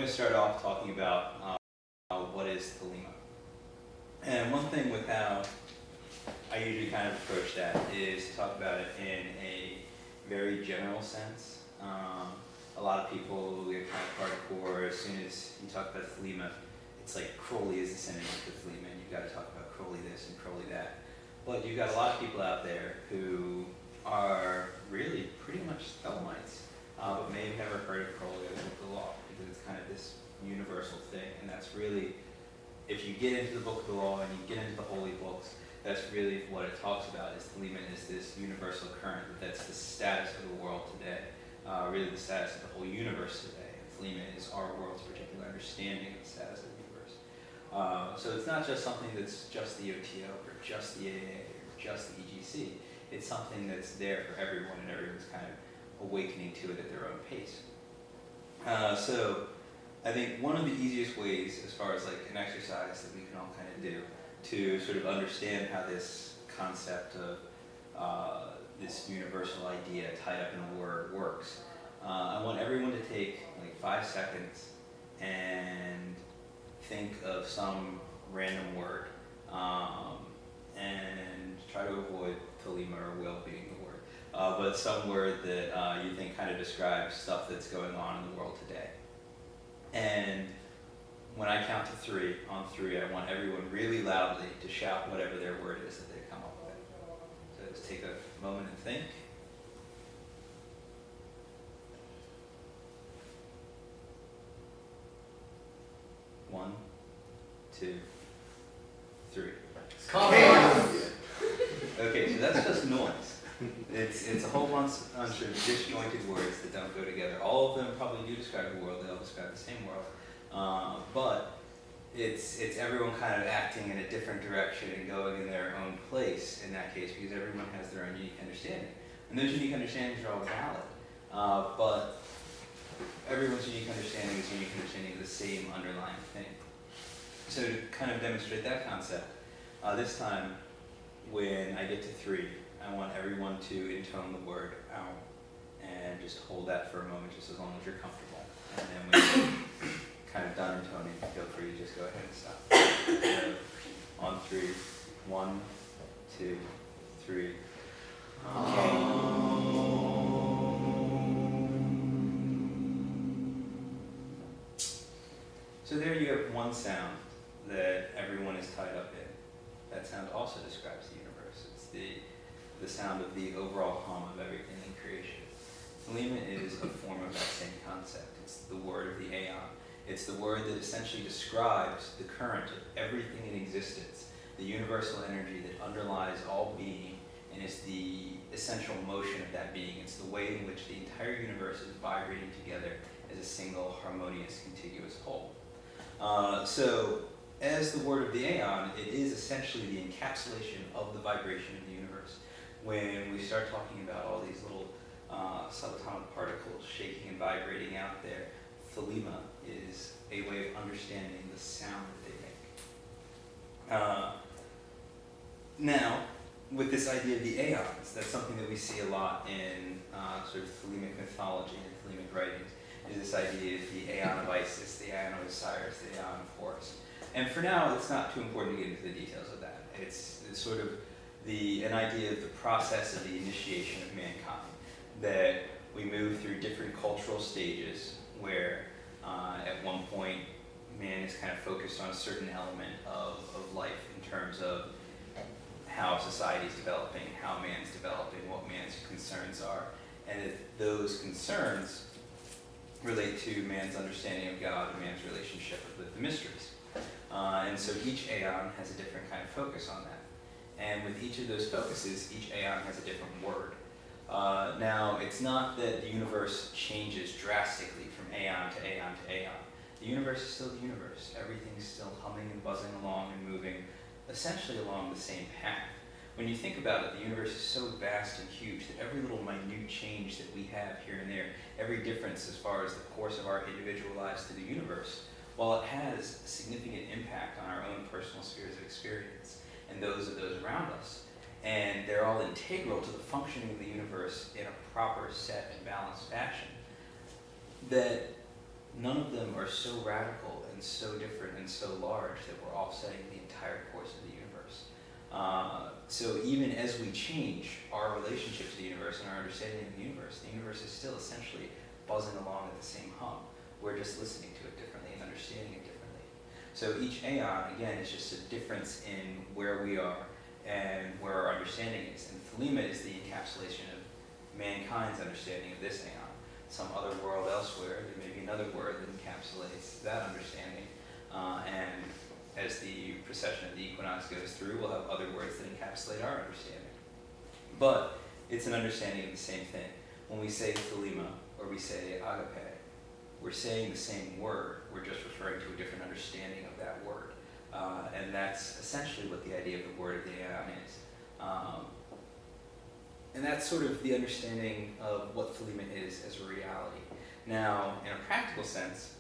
going to start off talking about what is Thelema. And one thing with how I usually kind of approach that is to talk about it in a very general sense. A lot of people get kind of hardcore as soon as you talk about Thelema. It's like Crowley is the synonym for Thelema, and you've got to talk about Crowley this and Crowley that. But you've got a lot of people out there who are really pretty much Thelemites, but may have never heard of Crowley or the Book of the Law, because it's kind of this universal thing, and that's really, if you get into the Book of the Law and you get into the holy books, that's really what it talks about. Is Thelema is this universal current that's the status of the world today, really the status of the whole universe today. Thelema is our world's particular understanding of the status of the universe. So it's not just something that's just the OTO or just the AA or just the EGC. It's something that's there for everyone, and everyone's kind of awakening to it at their own pace. So I think one of the easiest ways, as far as like an exercise that we can all kind of do to sort of understand how this concept of this universal idea tied up in a word works, I want everyone to take like 5 seconds and think of some random word, and try to avoid Thelema or will being the word, but some word that you think kind of describes stuff that's going on in the world today. And when I count to 3, on 3, I want everyone really loudly to shout whatever their word is that they come up with. So just take a moment and think. 1, 2, 3. Chaos. Okay, so that's just noise. It's a whole bunch of disjointed words that don't go together. All of them probably do describe the world. They all describe the same world, but it's everyone kind of acting in a different direction and going in their own place in that case, because everyone has their own unique understanding, and those unique understandings are all valid. But everyone's unique understanding is unique understanding of the same underlying thing. So to kind of demonstrate that concept, this time when I get to 3, I want everyone to intone the word ow, and just hold that for a moment, just as long as you're comfortable. And then when you're kind of done intoning, feel free to just go ahead and stop. So, on 3, 1, 2, 3. So there you have one sound that everyone is tied up in. That sound also describes the universe. It's the sound of the overall hum of everything in creation. Thelema is a form of that same concept. It's the word of the aeon. It's the word that essentially describes the current of everything in existence, the universal energy that underlies all being, and is the essential motion of that being. It's the way in which the entire universe is vibrating together as a single harmonious, contiguous whole. So, as the word of the aeon, it is essentially the encapsulation of the vibration of the universe. When we start talking about all these little subatomic particles shaking and vibrating out there, Thelema is a way of understanding the sound that they make. Now, with this idea of the aeons, that's something that we see a lot in sort of Thelemic mythology and Thelemic writings, is this idea of the aeon of Isis, the aeon of Osiris, the aeon of Horus. And for now, it's not too important to get into the details of that. It's sort of an idea of the process of the initiation of mankind, that we move through different cultural stages where at one point man is kind of focused on a certain element of life in terms of how society is developing, how man's developing, what man's concerns are, and that those concerns relate to man's understanding of God and man's relationship with the mysteries. And so each aeon has a different kind of focus on that. And with each of those focuses, each aeon has a different word. Now, it's not that the universe changes drastically from aeon to aeon to aeon. The universe is still the universe. Everything's still humming and buzzing along and moving essentially along the same path. When you think about it, the universe is so vast and huge that every little minute change that we have here and there, every difference as far as the course of our individual lives to the universe, while it has a significant impact on our own personal spheres of experience and those of those around us, and they're all integral to the functioning of the universe in a proper, set, and balanced fashion, that none of them are so radical and so different and so large that we're offsetting the entire course of the universe. So even as we change our relationship to the universe and our understanding of the universe is still essentially buzzing along at the same hum. We're just listening to it differently and understanding it differently. So each aeon, again, is just a difference in where we are and where our understanding is. And Thelema is the encapsulation of mankind's understanding of this aeon. Some other world elsewhere, there may be another word that encapsulates that understanding. And as the precession of the equinox goes through, we'll have other words that encapsulate our understanding. But it's an understanding of the same thing. When we say Thelema or we say agape, we're saying the same word, we're just referring to a different understanding of that word. And that's essentially what the idea of the word of the aeon is. And that's sort of the understanding of what Thelema is as a reality. Now, in a practical sense,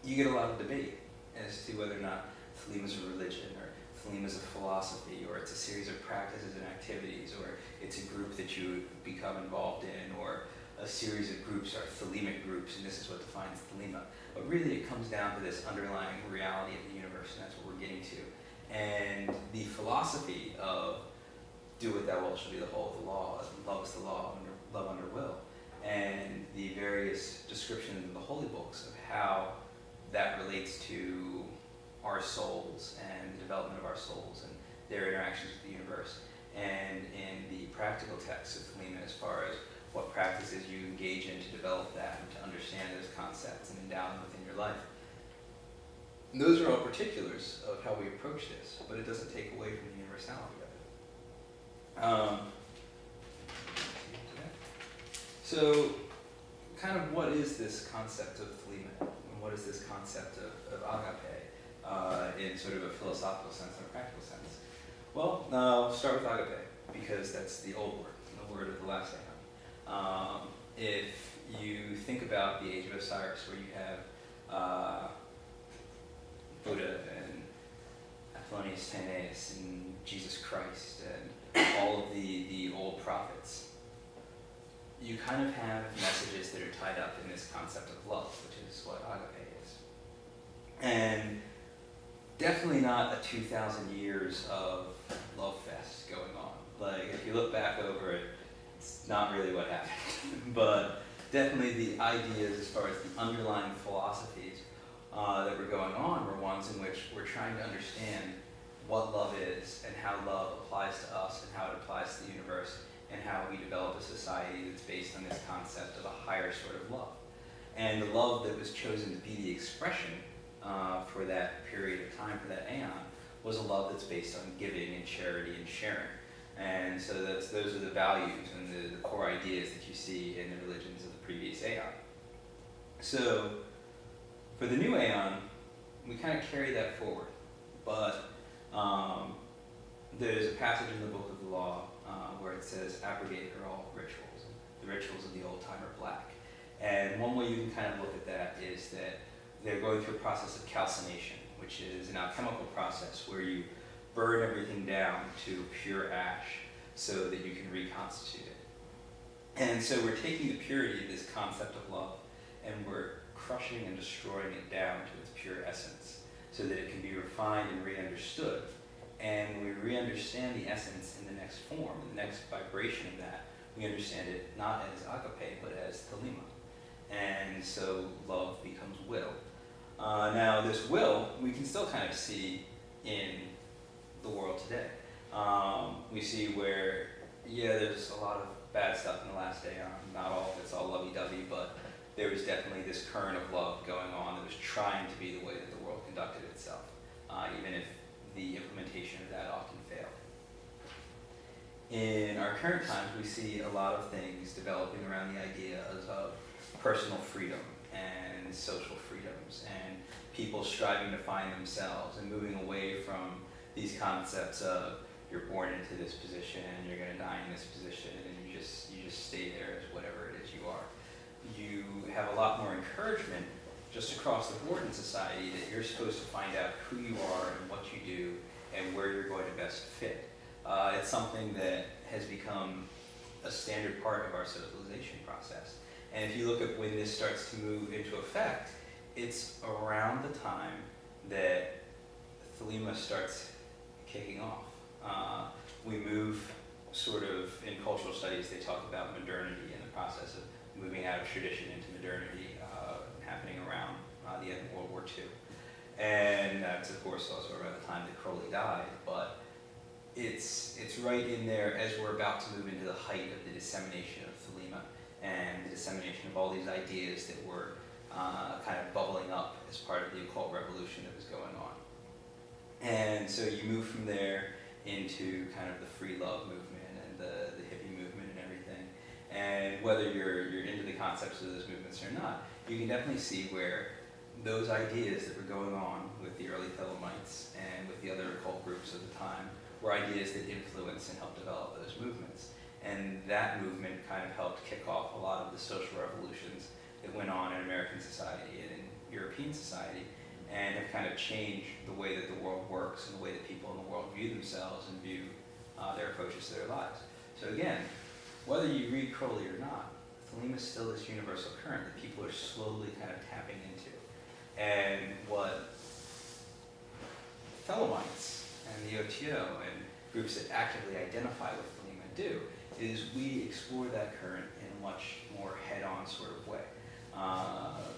you get a lot of debate as to whether or not Thelema is a religion, or Thelema is a philosophy, or it's a series of practices and activities, or it's a group that you become involved in, or a series of groups are Thelemic groups, and this is what defines Thelema. But really it comes down to this underlying reality of the universe, and that's what we're getting to. And the philosophy of do what thou wilt shall be the whole of the law, love is the law, love under will, and the various descriptions in the holy books of how that relates to our souls and the development of our souls and their interactions with the universe. And in the practical texts of Thelema, as far as what practices you engage in to develop that and to understand those concepts and endow them within your life. And those are all particulars of how we approach this, but it doesn't take away from the universality of it. So, kind of what is this concept of Thelema? And what is this concept of agape in sort of a philosophical sense and a practical sense? Well, I'll start with agape, because that's the old word, the word of the last aeon. If you think about the age of Osiris, where you have Buddha and Apotheosis and Jesus Christ and all of the old prophets, you kind of have messages that are tied up in this concept of love, which is what agape is. And definitely not a 2,000 years of love fest going on. Like, if you look back over it, it's not really what happened. But definitely the ideas as far as the underlying philosophies that were going on were ones in which we're trying to understand what love is and how love applies to us and how it applies to the universe and how we develop a society that's based on this concept of a higher sort of love. And the love that was chosen to be the expression for that period of time, for that aeon, was a love that's based on giving and charity and sharing. And so those are the values and the core ideas that you see in the religions of the previous aeon. So for the new aeon, we kind of carry that forward. But there's a passage in the Book of the Law where it says, abrogate are all rituals. The rituals of the old time are black. And one way you can kind of look at that is that they're going through a process of calcination, which is an alchemical process where you burn everything down to pure ash so that you can reconstitute it. And so we're taking the purity of this concept of love and we're crushing and destroying it down to its pure essence so that it can be refined and re-understood. And when we re-understand the essence in the next form, in the next vibration of that, we understand it not as agape, but as Thelema. And so love becomes will. Now this will, we can still kind of see in the world today. We see where, yeah, there's a lot of bad stuff in the last aeon. Not all of it's all lovey-dovey, but there was definitely this current of love going on that was trying to be the way that the world conducted itself, even if the implementation of that often failed. In our current times, we see a lot of things developing around the ideas of personal freedom and social freedoms and people striving to find themselves and moving away from these concepts of you're born into this position and you're going to die in this position and you just stay there as whatever it is you are. You have a lot more encouragement just across the board in society that you're supposed to find out who you are and what you do and where you're going to best fit. It's something that has become a standard part of our socialization process. And if you look at when this starts to move into effect, it's around the time that Thelema starts kicking off. We move sort of, in cultural studies, they talk about modernity and the process of moving out of tradition into modernity happening around the end of World War II. And that's, of course, also around the time that Crowley died, but it's right in there as we're about to move into the height of the dissemination of Thelema and the dissemination of all these ideas that were kind of bubbling up as part of the occult revolution that was going on. And so you move from there into kind of the free love movement and the hippie movement and everything. And whether you're into the concepts of those movements or not, you can definitely see where those ideas that were going on with the early Thelemites and with the other occult groups of the time were ideas that influenced and helped develop those movements. And that movement kind of helped kick off a lot of the social revolutions that went on in American society and in European society, and have kind of changed the way that the world works and the way that people in the world view themselves and view their approaches to their lives. So again, whether you read Crowley or not, Thelema is still this universal current that people are slowly kind of tapping into. And what Thelemites and the OTO and groups that actively identify with Thelema do is we explore that current in a much more head-on sort of way,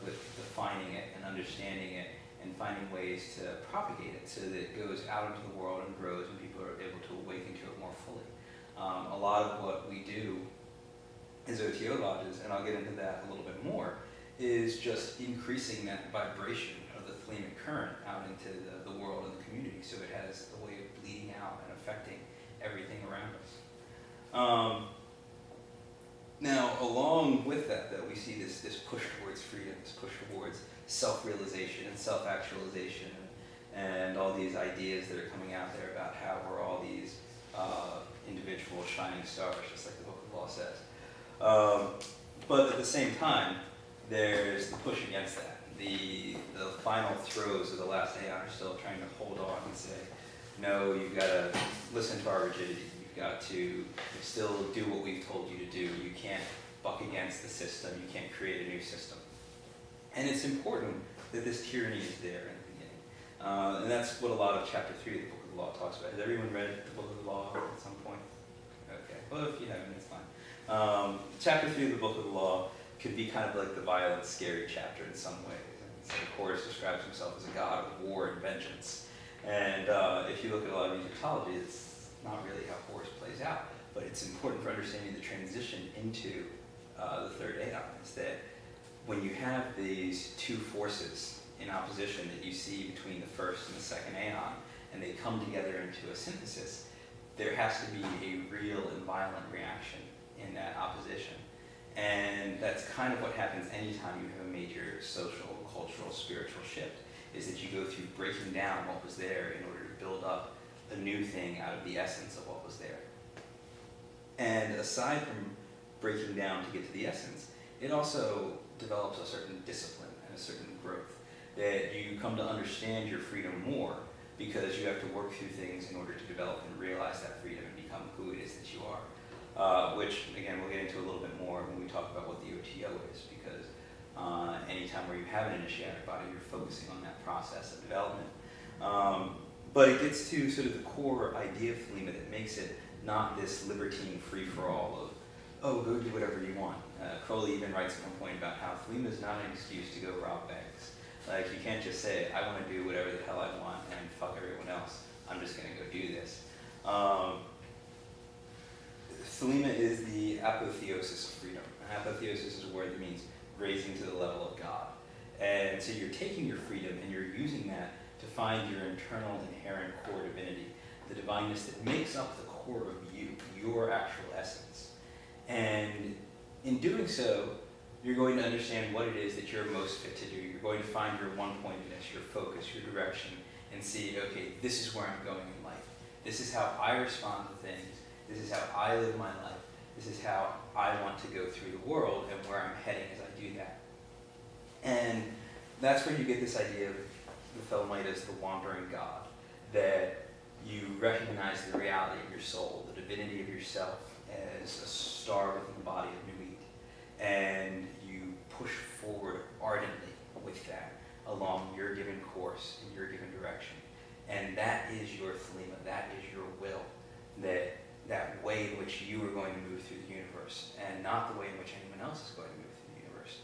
with defining it and understanding it and finding ways to propagate it so that it goes out into the world and grows and people are able to awaken to it more fully. A lot of what we do as OTO lodges, and I'll get into that a little bit more, is just increasing that vibration of the Thelemic current out into the world and the community so it has a way of bleeding out and affecting everything around us. Now, along with that, though, we see this push towards freedom, this push towards self-realization and self-actualization, and all these ideas that are coming out there about how we're all these individual shining stars, just like the Book of Law says. But at the same time, there's the push against that. The final throes of the last aeon are still trying to hold on and say, no, you've got to listen to our rigidity. You've got to still do what we've told you to do. You can't buck against the system. You can't create a new system. And it's important that this tyranny is there in the beginning. And that's what a lot of chapter 3 of the Book of the Law talks about. Has everyone read the Book of the Law at some point? Okay. Well, if you haven't, it's fine. Chapter 3 of the Book of the Law could be kind of like the violent, scary chapter in some ways. So Horus describes himself as a god of war and vengeance. And if you look at a lot of Egyptology, it's not really how Horus plays out. But it's important for understanding the transition into the third aeon, is that when you have these two forces in opposition that you see between the first and the second aeon, and they come together into a synthesis, there has to be a real and violent reaction in that opposition. And that's kind of what happens anytime you have a major social, cultural, spiritual shift, is that you go through breaking down what was there in order to build up a new thing out of the essence of what was there. And aside from breaking down to get to the essence, it also develops a certain discipline and a certain growth, that you come to understand your freedom more because you have to work through things in order to develop and realize that freedom and become who it is that you are. Which, again, we'll get into a little bit more when we talk about what the OTO is, because anytime where you have an initiatic body, you're focusing on that process of development. But it gets to sort of the core idea of Thelema that makes it not this libertine free-for-all of, oh, go do whatever you want. Crowley even writes at one point about how Thelema is not an excuse to go rob banks. Like, you can't just say, I want to do whatever the hell I want and fuck everyone else. I'm just going to go do this. Thelema is the apotheosis of freedom. Apotheosis is a word that means raising to the level of God. And so you're taking your freedom and you're using that to find your internal inherent core divinity, the divineness that makes up the core of you, your actual essence. And in doing so, you're going to understand what it is that you're most fit to do. You're going to find your one-pointedness, your focus, your direction, and see, okay, this is where I'm going in life. This is how I respond to things. This is how I live my life. This is how I want to go through the world and where I'm heading as I do that. And that's where you get this idea of the Thelemite as the wandering God, that you recognize the reality of your soul, the divinity of yourself as a star within the body of Nuit. And you push forward ardently with that along your given course in your given direction. And that is your Thelema, that is your will, that way in which you are going to move through the universe, and not the way in which anyone else is going to move through the universe.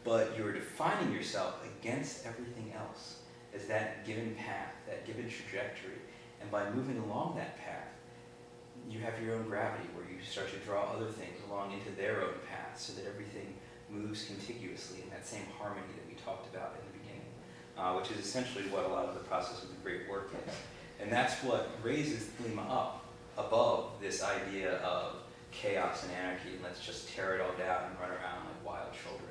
But you're defining yourself against everything else as that given path, that given trajectory. And by moving along that path, you have your own gravity where you start to draw other things along into their own path so that everything moves contiguously in that same harmony that we talked about in the beginning, which is essentially what a lot of the process of the great work is. And that's what raises Thelema up above this idea of chaos and anarchy, and let's just tear it all down and run around like wild children.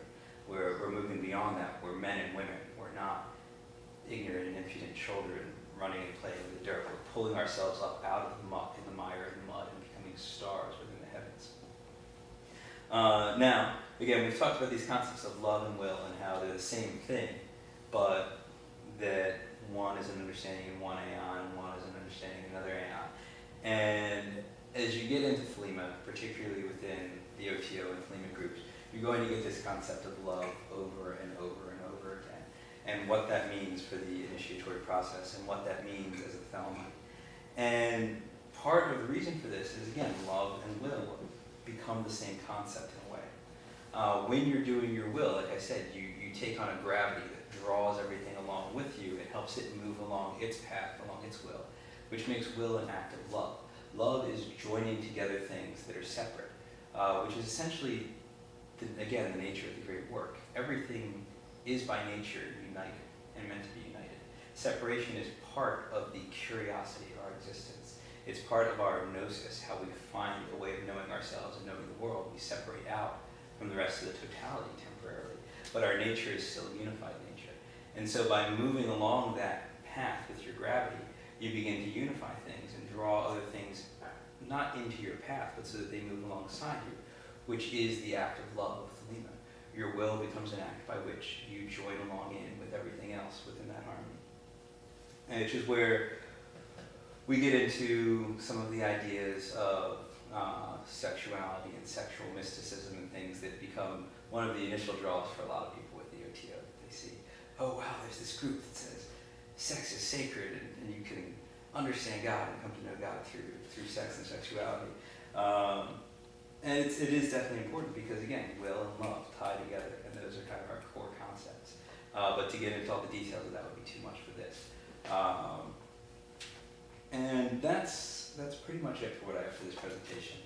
We're moving beyond that. We're men and women. We're not ignorant and impudent children running and playing in the dirt. We're pulling ourselves up out of the muck and the mire and the mud and becoming stars within the heavens. Now, again, we've talked about these concepts of love and will and how they're the same thing, but that one is an understanding in one aeon and one is an understanding in another aeon. And as you get into Thelema, particularly within the OTO and Thelema groups, you're going to get this concept of love over and over and over again, and what that means for the initiatory process, and what that means as a Thelema. And part of the reason for this is, again, love and will become the same concept in a way. When you're doing your will, like I said, you take on a gravity that draws everything along with you and helps it move along its path, along its will, which makes will an act of love. Love is joining together things that are separate, which is essentially, again, the nature of the great work. Everything is by nature united and meant to be united. Separation is part of the curiosity of our existence. It's part of our gnosis, how we find a way of knowing ourselves and knowing the world. We separate out from the rest of the totality temporarily, but our nature is still a unified nature. And so by moving along that path with your gravity, you begin to unify things and draw other things not into your path, but so that they move alongside you, which is the act of love of Thelema. Your will becomes an act by which you join along in with everything else within that harmony. And which is where we get into some of the ideas of sexuality and sexual mysticism and things that become one of the initial draws for a lot of people with the OTO. They see, oh wow, there's this group that says sex is sacred and you can understand God and come to know God through sex and sexuality. And it is definitely important because, again, will and love tie together, and those are kind of our core concepts. But to get into all the details of that would be too much for this. And that's pretty much it for what I have for this presentation.